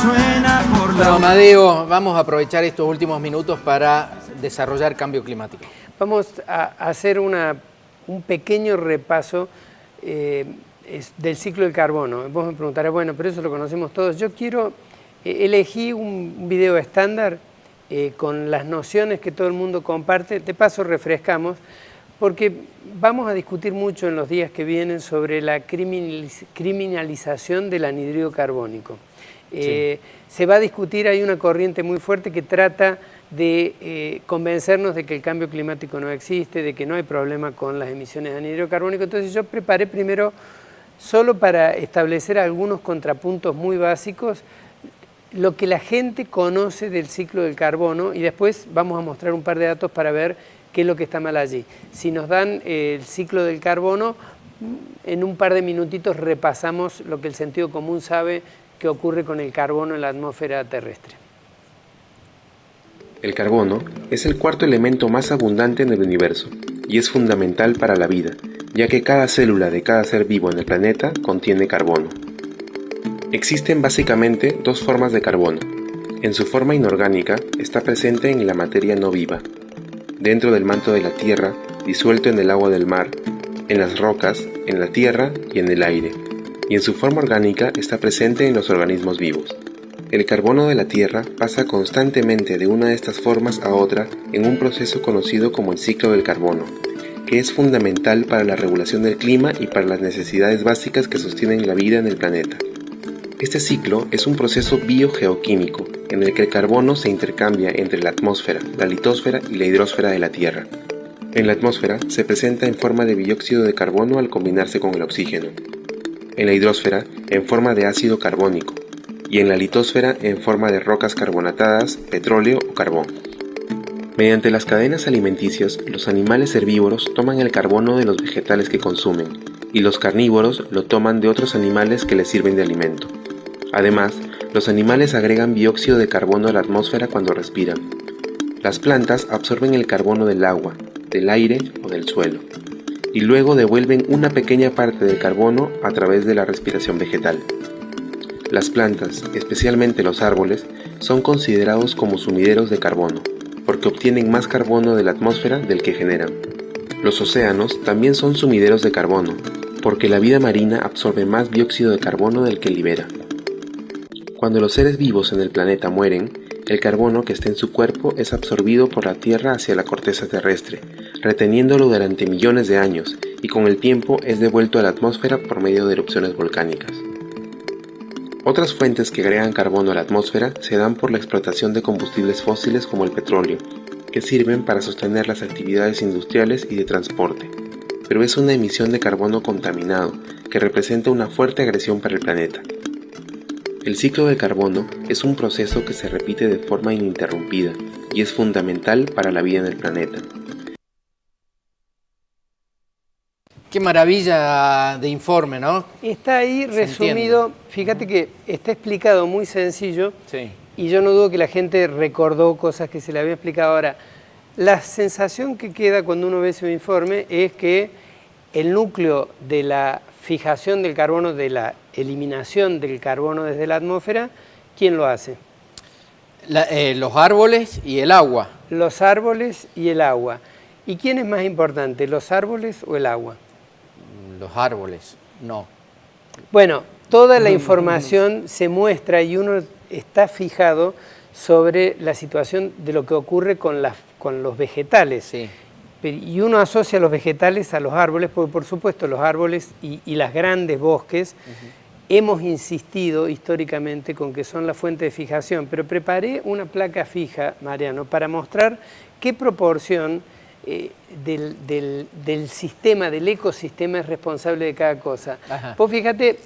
suena por la... Bueno, Amadeo, vamos a aprovechar estos últimos minutos para desarrollar cambio climático. Vamos a hacer un pequeño repaso del ciclo del carbono. Vos me preguntarás, bueno, pero eso lo conocemos todos. Yo elegí un video estándar con las nociones que todo el mundo comparte. De paso refrescamos, porque vamos a discutir mucho en los días que vienen sobre la criminalización del anhídrido carbónico. Sí. Se va a discutir, hay una corriente muy fuerte que trata de convencernos de que el cambio climático no existe, de que no hay problema con las emisiones de anhídrido carbónico. Entonces yo preparé primero, solo para establecer algunos contrapuntos muy básicos, lo que la gente conoce del ciclo del carbono, y después vamos a mostrar un par de datos para ver qué es lo que está mal allí. Si nos dan el ciclo del carbono, en un par de minutitos repasamos lo que el sentido común sabe que ocurre con el carbono en la atmósfera terrestre. El carbono es el cuarto elemento más abundante en el universo y es fundamental para la vida, ya que cada célula de cada ser vivo en el planeta contiene carbono. Existen básicamente dos formas de carbono. En su forma inorgánica está presente en la materia no viva, dentro del manto de la Tierra, disuelto en el agua del mar, en las rocas, en la tierra y en el aire, y en su forma orgánica está presente en los organismos vivos. El carbono de la Tierra pasa constantemente de una de estas formas a otra en un proceso conocido como el ciclo del carbono, que es fundamental para la regulación del clima y para las necesidades básicas que sostienen la vida en el planeta. Este ciclo es un proceso biogeoquímico en el que el carbono se intercambia entre la atmósfera, la litosfera y la hidrosfera de la Tierra. En la atmósfera se presenta en forma de dióxido de carbono al combinarse con el oxígeno. En la hidrosfera en forma de ácido carbónico. Y en la litosfera en forma de rocas carbonatadas, petróleo o carbón. Mediante las cadenas alimenticias, los animales herbívoros toman el carbono de los vegetales que consumen, y los carnívoros lo toman de otros animales que les sirven de alimento. Además, los animales agregan dióxido de carbono a la atmósfera cuando respiran. Las plantas absorben el carbono del agua, del aire o del suelo, y luego devuelven una pequeña parte del carbono a través de la respiración vegetal. Las plantas, especialmente los árboles, son considerados como sumideros de carbono, porque obtienen más carbono de la atmósfera del que generan. Los océanos también son sumideros de carbono, porque la vida marina absorbe más dióxido de carbono del que libera. Cuando los seres vivos en el planeta mueren, el carbono que está en su cuerpo es absorbido por la Tierra hacia la corteza terrestre, reteniéndolo durante millones de años, y con el tiempo es devuelto a la atmósfera por medio de erupciones volcánicas. Otras fuentes que agregan carbono a la atmósfera se dan por la explotación de combustibles fósiles como el petróleo, que sirven para sostener las actividades industriales y de transporte, pero es una emisión de carbono contaminado que representa una fuerte agresión para el planeta. El ciclo del carbono es un proceso que se repite de forma ininterrumpida y es fundamental para la vida en el planeta. Qué maravilla de informe, ¿no? Está ahí resumido, fíjate que está explicado muy sencillo, sí. Y yo no dudo que la gente recordó cosas que se le había explicado. Ahora, la sensación que queda cuando uno ve ese informe es que el núcleo de la fijación del carbono, de la eliminación del carbono desde la atmósfera, ¿quién lo hace? Los árboles y el agua. Los árboles y el agua. ¿Y quién es más importante, los árboles o el agua? Los árboles, no. Bueno, toda la información se muestra y uno está fijado sobre la situación de lo que ocurre con los vegetales. Sí. Y uno asocia los vegetales a los árboles, porque por supuesto los árboles y las grandes bosques hemos insistido históricamente con que son la fuente de fijación, pero preparé una placa fija, Mariano, para mostrar qué proporción del sistema, del ecosistema es responsable de cada cosa. Ajá. Vos fíjate,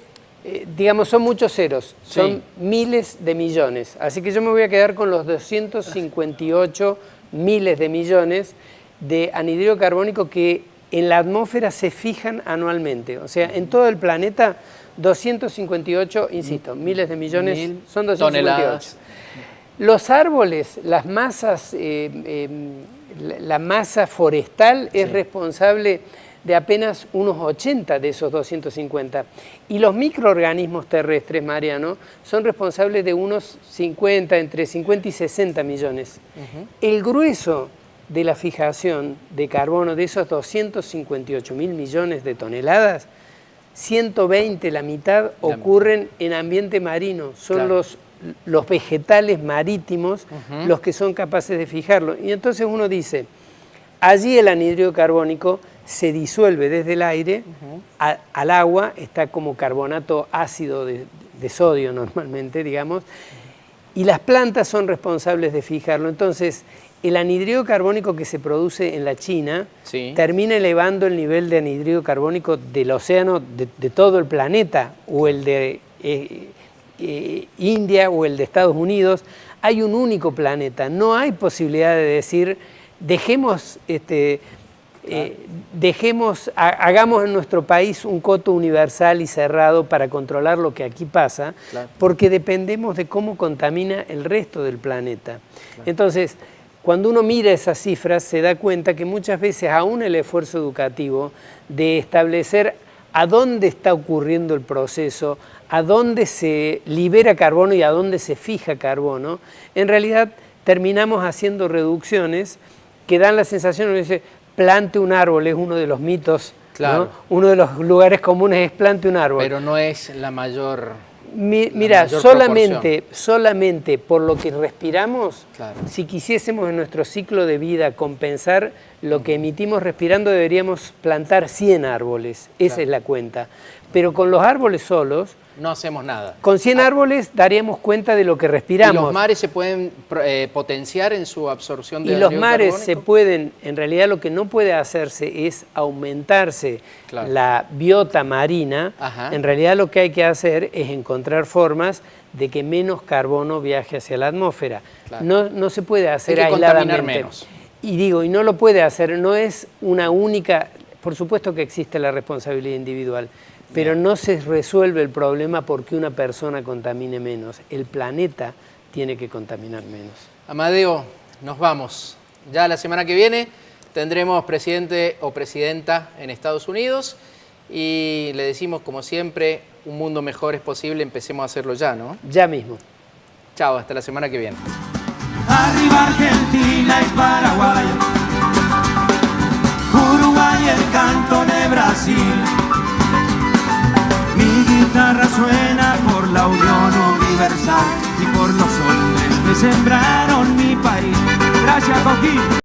digamos, son muchos ceros, son sí. miles de millones, así que yo me voy a quedar con los 258 miles de millones de anhídrido carbónico que en la atmósfera se fijan anualmente. O sea, en todo el planeta, 258, insisto, miles de millones, son 258. Toneladas. Los árboles, las masas, la masa forestal es responsable de apenas unos 80 de esos 250. Y los microorganismos terrestres, Mariano, son responsables de unos 50, entre 50 y 60 millones. El grueso de la fijación de carbono de esos 258 mil millones de toneladas, 120, la mitad, ocurren en ambiente marino. Son los vegetales marítimos los que son capaces de fijarlo. Y entonces uno dice, allí el anhídrido carbónico se disuelve desde el aire al agua, está como carbonato ácido de sodio normalmente, digamos, y las plantas son responsables de fijarlo. Entonces, el anhídrido carbónico que se produce en la China termina elevando el nivel de anhídrido carbónico del océano de todo el planeta, o el de India o el de Estados Unidos. Hay un único planeta, no hay posibilidad de decir dejemos, hagamos en nuestro país un coto universal y cerrado para controlar lo que aquí pasa, porque dependemos de cómo contamina el resto del planeta. Entonces, cuando uno mira esas cifras, se da cuenta que muchas veces aún el esfuerzo educativo de establecer a dónde está ocurriendo el proceso, a dónde se libera carbono y a dónde se fija carbono, en realidad terminamos haciendo reducciones que dan la sensación de que plante un árbol, es uno de los mitos, ¿no? Uno de los lugares comunes es plante un árbol. Pero no es la mayor... Mira, solamente por lo que respiramos, si quisiésemos en nuestro ciclo de vida compensar lo que emitimos respirando, deberíamos plantar 100 árboles, esa es la cuenta. Pero con los árboles solos... no hacemos nada. Con 100 árboles daríamos cuenta de lo que respiramos. ¿Y los mares se pueden potenciar en su absorción de anhídrido carbónico? Y los mares se pueden, en realidad lo que no puede hacerse es aumentarse la biota marina. En realidad lo que hay que hacer es encontrar formas de que menos carbono viaje hacia la atmósfera. No se puede hacer aisladamente. Menos. Y no lo puede hacer, no es una única... Por supuesto que existe la responsabilidad individual, pero no se resuelve el problema porque una persona contamine menos. El planeta tiene que contaminar menos. Amadeo, nos vamos. Ya la semana que viene tendremos presidente o presidenta en Estados Unidos y le decimos, como siempre, un mundo mejor es posible, empecemos a hacerlo ya, ¿no? Ya mismo. Chao, hasta la semana que viene. Arriba Argentina y Paraguay, Uruguay, el canto de Brasil. Mi guitarra suena por la unión universal y por los hombres que sembraron mi país. Gracias, Coquín.